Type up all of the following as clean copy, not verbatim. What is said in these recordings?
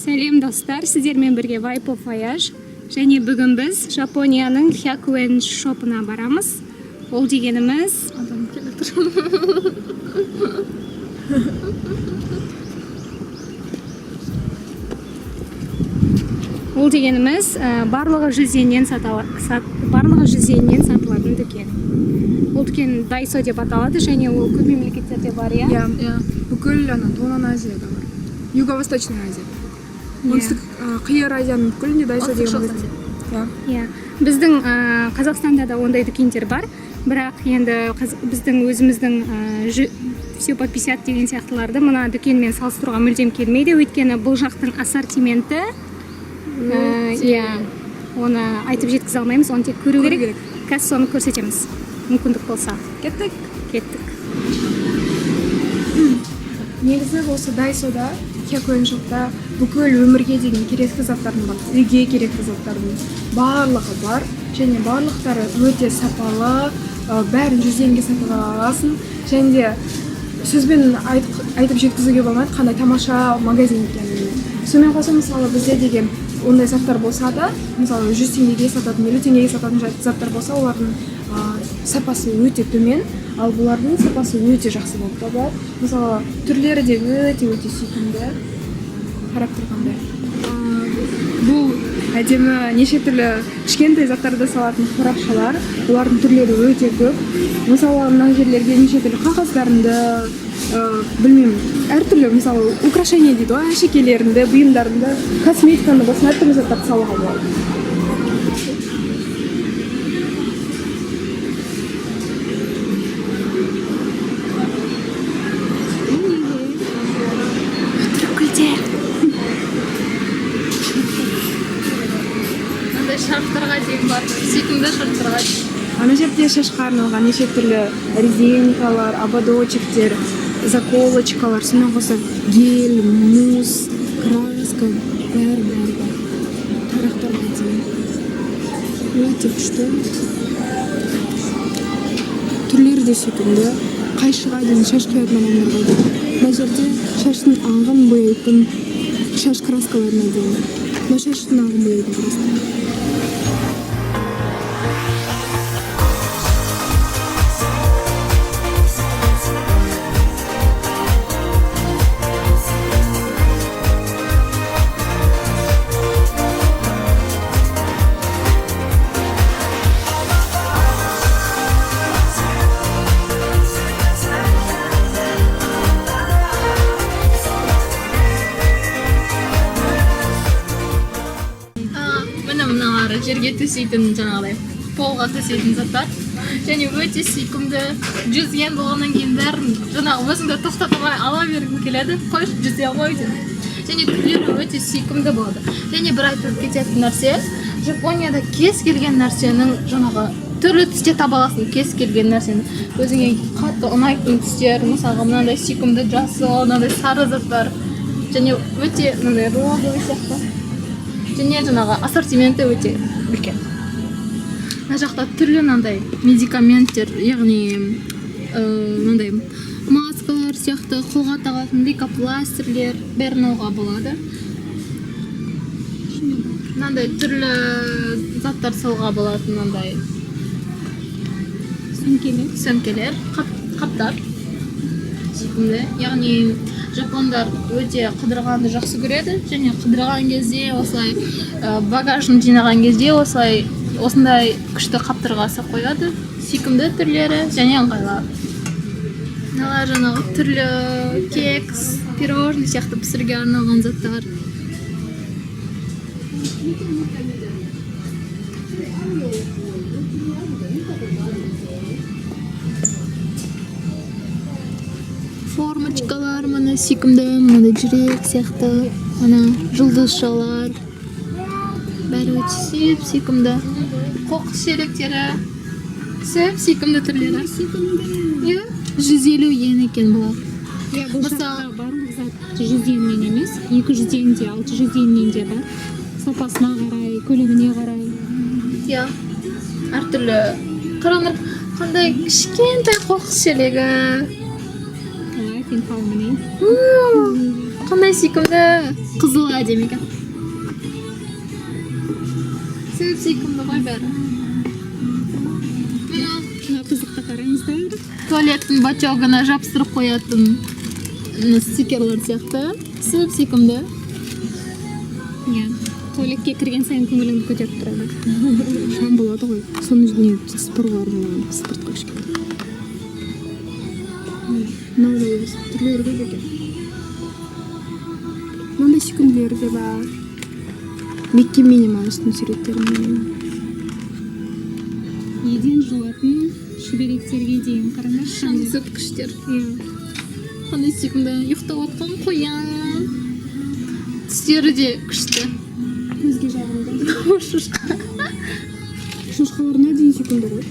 Сәлем достар, сіздермен бірге Vibe of Voyage. Және бүгін біз Жапонияның Hyakuen шопына барамыз. Ол дегеніміз... Ол дегеніміз барлығы 100 йеннен сатылатын дүкен. Ол дүкен Daiso деп аталады, және ол көп мемлекеттерде бар, иә? Иә. Бүкіл Тонан Азияда бар. Юго-Восточный Азия. Оңтүстік қиыр Азияның бүкілінде Daiso деген магазин. Иә. Біздің Қазақстанда да ондай дүкендер бар, бірақ енді біздің өзіміздің все по 50 деген сияқтыларды мына дүкенмен салыстыруға мүлдем келмейді, өйткені бұл жақтың ассортименті оны айтып жеткізе алмаймыз, оны тек көру керек. Қазір соны көрсетеміз, мүмкіндік болса. Кеттік. Негізі осы Daisoда, Hyakuen шопта бүкіл өмірге деген керекті заттардың бар, үйге керекті заттардың барлығы бар, және барлықтары өте сапалы, бәрін 100 йенге сатып аласың, және де сөзбен айтып жеткізуге болмайды, қандай тамаша магазин екенін. Сонымен қоса, мысалы, бізде деген ондай заттар болса да, мысалы 100 теңгеге сататын, 50 теңгеге сататын заттар болса, олардың сапасы өте төмен, ал бұлардың сапасы өте жақсы болып табылады. Мысалы, түрлері де өте сүйкімді. Қарап тұрғандай. Бұл әдемі неше түрлі кішкентай заттарды салатын қорапшалар, олардың түрлері өте көп. Мысалы, мына жерлерге неше түрлі қағаздарында, білмеймін, әртүрлі, мысалы, украшение дейді, әшекейлерінде, бұйымдарында, косметиканы болсын, әртүрлі заттарды салуға болады. Шарфтарға дейін бар, сүйкімді шарфтарға. Ана жерде шашқа арналған неше түрлі резинкалар, ободочектер, заколочкалар, сонымен қоса гель, мусс, краска, бәрі. Тарақтарға дейін. Өте күшті. Түрлері де сүйкімді. Қайшыға дейін, шаш қиятын адамдарға дейін. Бұл жерде шаштың ағын бояйтын шаш краскаларына дейін. Бұл шаштың ағын бояйтын краска. Жерге төсейтін жаңағыдай полға төсейтін заттар, және өте сүйкімді. 100 йен болғаннан кейін бәрін жаңағы өзіңді тоқтата алмай ала бергің келеді, қойшы 100 йен ғой деп. Және түрлері өте сүйкімді болады. Және бір айтып кететін нәрсе, Жапонияда кез келген нәрсенің жаңағы түрлі түсте таба аласың, кез келген нәрсені. Өзіңе қатты ұнайтын түстер, мысалға мынандай сүйкімді жасыл, мынандай сары заттар, және өте мынандай розовый сияқты. Және жаңағы ассортименті өте үлкен. Мына жақта түрлі мынандай медикаменттер, яғни мынандай маскалар сияқты, қолға тағатын лейкопластырлер бәрін алуға болады. Мынандай түрлі заттар салуға болады, мынандай сөмкелер, қаптар. Сүйкімді, яғни жапондар өте қыдырғанды жақсы көреді, және қыдырған кезде, осылай багажын жинаған кезде осындай күшті қаптарға сап қояды. Сүйкімді түрлері және ыңғайлы. Мыналар жаңағы түрлі кекс, пирожный сияқты пісіруге арналған заттар. Формочкалар, мына сүйкімді, мынандай жүрек сияқты, мына жұлдызшалар. Бәрі өте сүйкімді. Қоқыс шелектері, сүйкімді түрлері. 150 йен екен бұлар. Бұл жақта барлық зат 100 йеннен емес, 200 йенде, 600 йеннен де бар. Сапасына қарай, көлеміне қарай. Әртүрлі. Қараңдар, қандай кішкентай қоқыс шелегі. Қандай сүйкімді. Қызыл әдемі екен. Сөп сүйкімді ғой бәрі. Мына қызықты қараңыздар. Туалеттің бачогына жапсырып қоятын стикерлер сияқты. Сөп сүйкімді. Иә. Туалетке кірген сайын көңіліңді көтеріп тұрады. Шам болады ғой. Соның не спорларын спортқа кішкене. Мынау да өз түрлері көп екен. Мынандай сүйкімділері де бар. Мекке минималистің суреттеріне. Еден жуатын шүберектерге дейін қараңдар. Шаң сөткіштер. Қандай сүйкімді. Ұйықтап отқан қоян. Түстері де күшті. Көзге жағымды. Шошқаларына дейін сүйкімді ғой.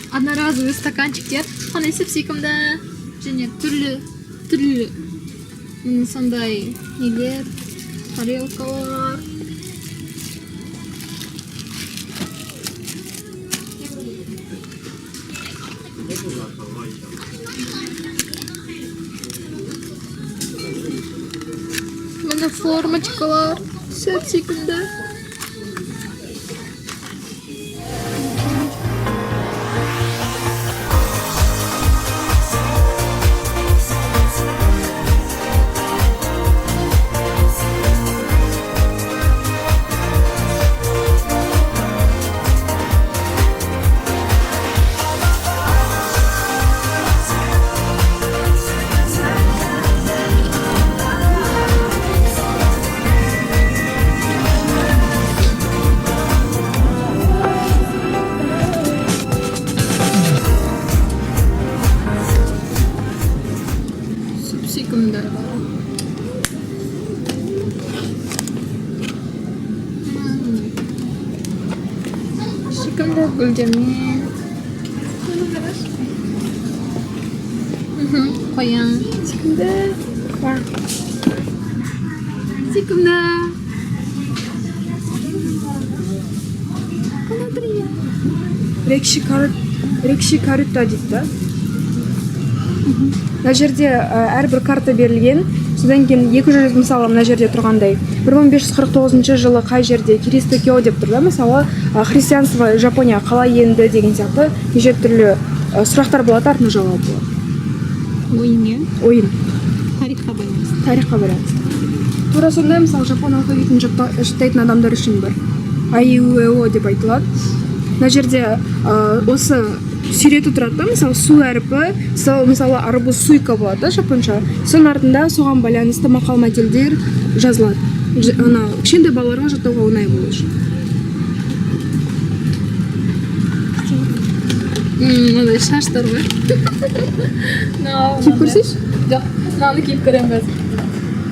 Одноразовый стаканчиктер. Қандай сүйкімді. Және түрлі сондай нелер, тарелкалар. Міне формочкалар, сөп секілді. Секунда. Секунда гүлдермен. Қоян. Секунда. Секунда. Рекши карта дейді да. Мына жерде әрбір карта берілген. Содан кейін 200 мысалы мына жерде тұрғандай 1549 жылы қай жерде Киристокио деп тұр да, мысалы христианство Жапонияға қалай енді деген сияқты неше түрлі сұрақтар болады, артына жауап болады. Ойын. Тарихқа байланысты. Тура сондай мысалы жапон алфавитін жаттайтын адамдар үшін бір АИУЭО деп айтылады. Мына жерде осы сүйреті тұрады да, мысалы су әріпі, мысалы арбуз суйка болады да жапонша. Соның артында соған байланысты мақал-мәтелдер жазылады. Ана кішкентай балаларға жаттауға оңай болу үшін. Мынандай шаштар бар. Киіп көрсейші? Жоқ, мынаны киіп көремін қазір.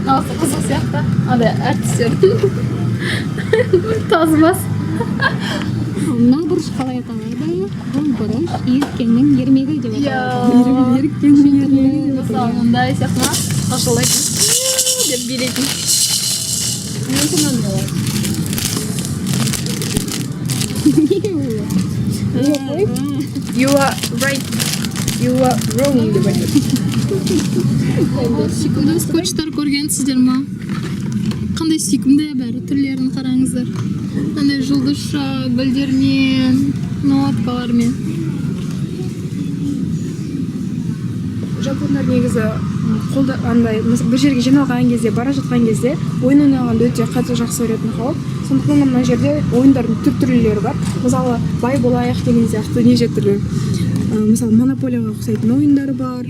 Мынасы қызыл сияқты. Андай әртістер. Тазбас. Мына бұрыш қалай аталады? Бұл бұрыш еріккеннің ермегі деп аталады. Еріккеннің ермегі деп Мысалы, мындай сияқты ашылайтын деп билейтін. Мүмкін болады. You are right. You are wrong деп айтады. Сүйкімді скотчтар көргенсіздер ма? Қандай сүйкімді бәрі түрлерін қараңыздар. Қандай жұлдызша, гүлдермен, ноткалармен. Жапондар негізі қолда андай бір жерге жиналған кезде, бара жатқан кезде ойын ойнағанды өте қатты жақсы көретін халық. Сондықтан мына жерде ойындардың түрлері бар. Мысалы, бай болайық деген сияқты неше түрлі. Мысалы, монополияға ұқсайтын ойындар бар.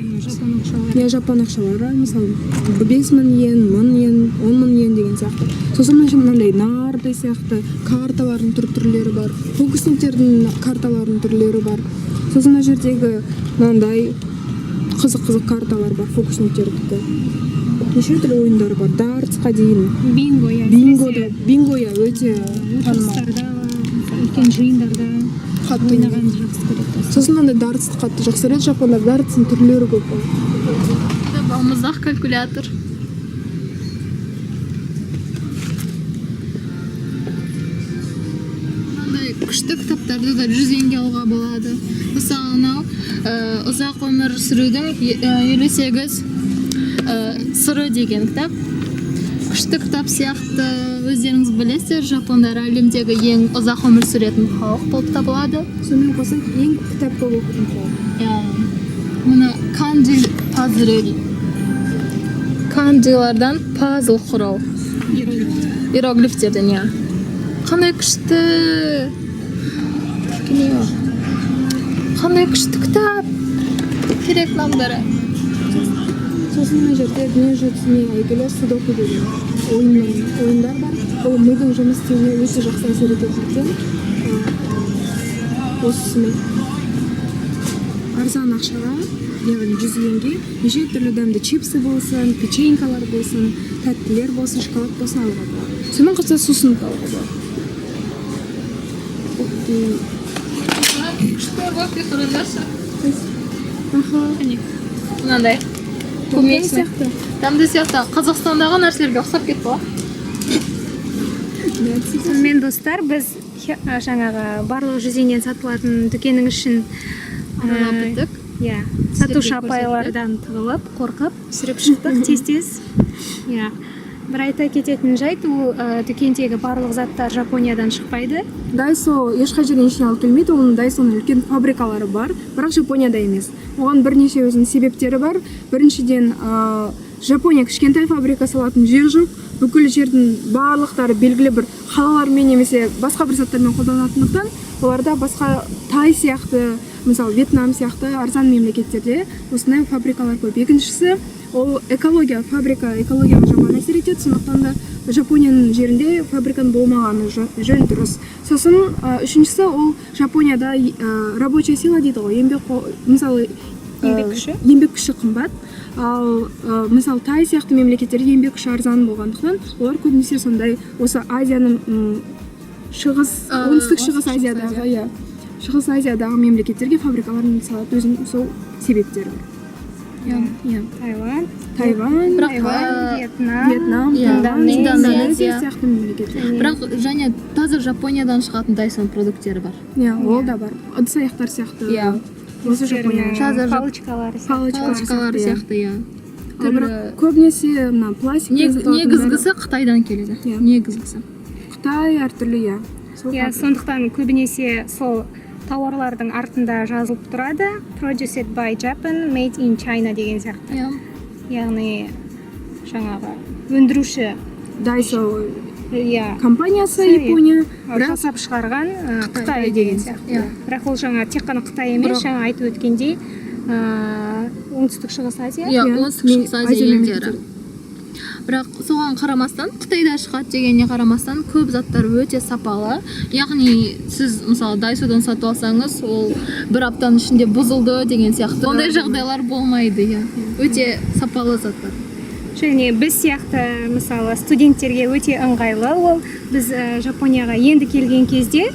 Жапон ақшалары. Мысалы, 5000 йен, 1000 йен, 10.000 йен деген сияқты. Сосын мынандай нарды сияқты карталардың түрлері бар. Фокусниктердің карталардың түрлері бар. Сосын мына жердегі мынандай қызық карталар бар, фокусниктердікі. Неше түрлі ойындар бар, дартсқа дейін. Бинго өте танымал. Үлкен жиындарда ойнаған жақсы көреді. Сосын мынандай дартсты қатты жақсы көреді. Жапондар дартстың түрлері көп болады. Балмұздақ калькулятор. Күшті кітаптарды да 100 йенге алуға болады. Мысалы, ұзақ өмір сүрудің 58 сыры деген кітап. Күшті кітап сияқты, өздеріңіз білесіздер, жапондар әлемдегі ең ұзақ өмір сүретін халық болып табылады. Сонымен қоса ең кітап көп оқитын халық. Мына канджи пазл дейді. Канджилардан пазл құрау. Иероглифтерден, Қандай күшті. Қандай күшті кітап. Керек намдары. Сосын мына жерде дүние жүзіне әйгілі судоку деген ойындар бар. Ол мидың жұмыс істеуіне өте жақсы әсер етеді екен. Осысымен арзан ақшаға, яғни 100 йенге неше түрлі дәмді чипсы болсын, печенькалар болсын, тәттілер болсын, шоколад болсын алуға болады. Сонымен қоса сусын алуға болады. Күшті вообще қараңдаршы. Аха. Мынандай. Көмек сияқты. Дәмді сияқты. Қазақстандағы нәрселерге ұқсап кетті ғой. Сонымен достар, біз жаңағы барлық 100 йеннен сатылатын дүкенің үшін Аралап біттік. сатушы апайлардан тығылып, қорқып, сүріп шықтық тез-тез. Бір айта кететін жайт, ол дүкендегі барлық заттар Жапониядан шықпайды. Дайсо ешқай жерден ештеңе алып келмейді, оның Дайсоның үлкен фабрикалары бар, бірақ Жапонияда емес. Оған бірнеше өзінің себептері бар. Біріншіден, Жапония кішкентай фабрика салатын жер жоқ. Бүкіл жердің барлықтары белгілі бір қалалармен немесе басқа бір заттармен қолданатындықтан, оларда басқа Тай сияқты, мысалы Вьетнам сияқты арзан мемлекеттерде осындай фабрикалар көп. Екіншісі, ол экология, фабрика экологияға жаман әсер етеді, сондықтан да Жапонияның жерінде фабриканың болмағаны жөн дұрыс. Сосын үшіншісі, ол Жапонияда рабочая сила дейді ғой, мысалы еңбек күші қымбат. Ал мысалы Тай сияқты мемлекеттерде еңбек күші арзан болғандықтан, олар көбінесе сондай осы Азияның оңтүстік шығыс Азиядағы, Шығыс Азиядағы мемлекеттерге фабрикаларын салады, өзінің сол себептері бар. Тайвань, Вьетнам, Индонезия сияқты мемлекеттер. Бірақ және таза Жапониядан шығатын Дайсон продукттері бар. Ол да бар. Ыдыс аяқтар сияқты. Осы Жапонияның Палочкалар сияқты, Бірақ көбінесе пластик негізгісі Қытайдан келеді. Негізгісі. Қытай әртүрлі, Сондықтан көбінесе сол тауарлардың артында жазылып тұрады Produced by Japan, Made in China деген сияқты. Яғни жаңағы өндіруші Дайсо компаниясы Япония, жасап шығарған Қытай деген сияқты. Бірақ ол жаңа тек қана Қытай емес, жаңа айтып өткендей оңтүстік шығыс Азия. Оңтүстік шығыс Азия елдері. Бірақ соған қарамастан, Қытайда шығады дегеніне қарамастан, көп заттар өте сапалы. Яғни сіз мысалы Дайсодан сатып алсаңыз, ол бір аптаның ішінде бұзылды деген сияқты. Ондай жағдайлар болмайды, Өте сапалы заттар. Және біз сияқты мысалы студенттерге өте ыңғайлы. Ол біз Жапонияға енді келген кезде,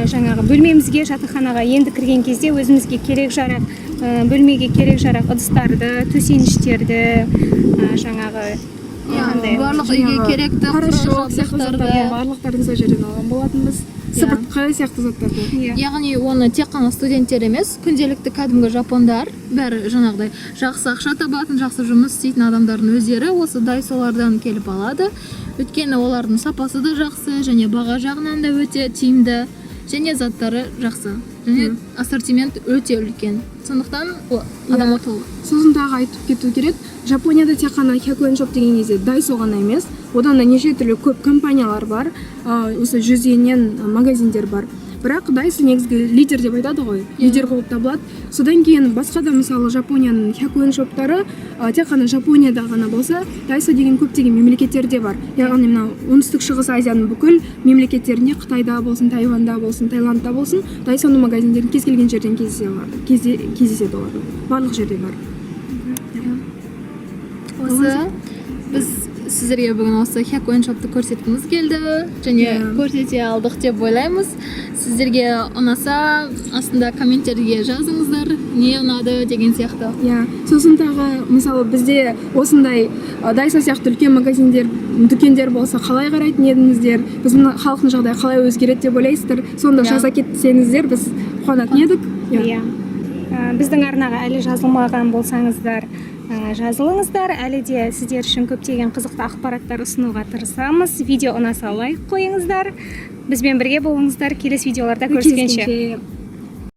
жаңағы бөлмемізге, жатақханаға енді кірген кезде өзімізге керек жарақ, бөлмеге керек жарақ ыдыстарды, төсеніштерді, жаңағы барлық үйге керекті жабдықтарды барлықтарын сол жерден алған болатынбыз. Сыпыртқы сияқты заттарды. Яғни оны тек қана студенттер емес, күнделікті кәдімгі жапондар, бәрі жаңағыдай жақсы ақша табатын, жақсы жұмыс істейтін адамдардың өздері осы Дайсолардан келіп алады. Өйткені олардың сапасы да жақсы, және баға жағынан да өте тиімді, және заттары жақсы. Және ассортимент өте үлкен. Сондықтан адам толы. Сосын тағы айтып кету керек, Жапонияда тек қана Хякуэн шоп деген кезде Дайсо ғана емес, одан да неше түрлі көп компаниялар бар, осы 100 йеннен магазиндер бар. Бірақ Дайсо негізгі лидер деп айтады ғой, лидер болып табылады. Содан кейін басқа да мысалы Жапонияның Хякуэн шоптары тек қана Жапонияда ғана болса, Дайсо деген көптеген мемлекеттерде бар. Яғни мына оңтүстік шығыс Азияның бүкіл мемлекеттерінде, Қытайда болсын, Тайванда болсын, Таиландта болсын, Дайсоның магазиндерін кез келген жерден кездеседі олар. Барлық жерде бар. Осы біз сіздерге бүгін осы Хякуэн шопты көрсеткіміз келді, және көрсете алдық деп ойлаймыз. Сіздерге ұнаса, астында комменттерге жазыңыздар, не ұнады деген сияқты. Сосын тағы, мысалы бізде осындай Дайсо сияқты үлкен магазиндер, дүкендер болса қалай қарайтын едіңіздер, біздің халықтың жағдайы қалай өзгереді деп ойлайсыздар, сонда жаза кетсеңіздер, біз қуанатын едік. Біздің арнаға әлі жазылмаған болсаңыздар, жазылыңыздар. Әлі де сіздер үшін көптеген қызықты ақпараттар ұсынуға тырысамыз. Видео ұнаса лайк қойыңыздар. Бізбен бірге болыңыздар. Келесі видеоларда көріскенше.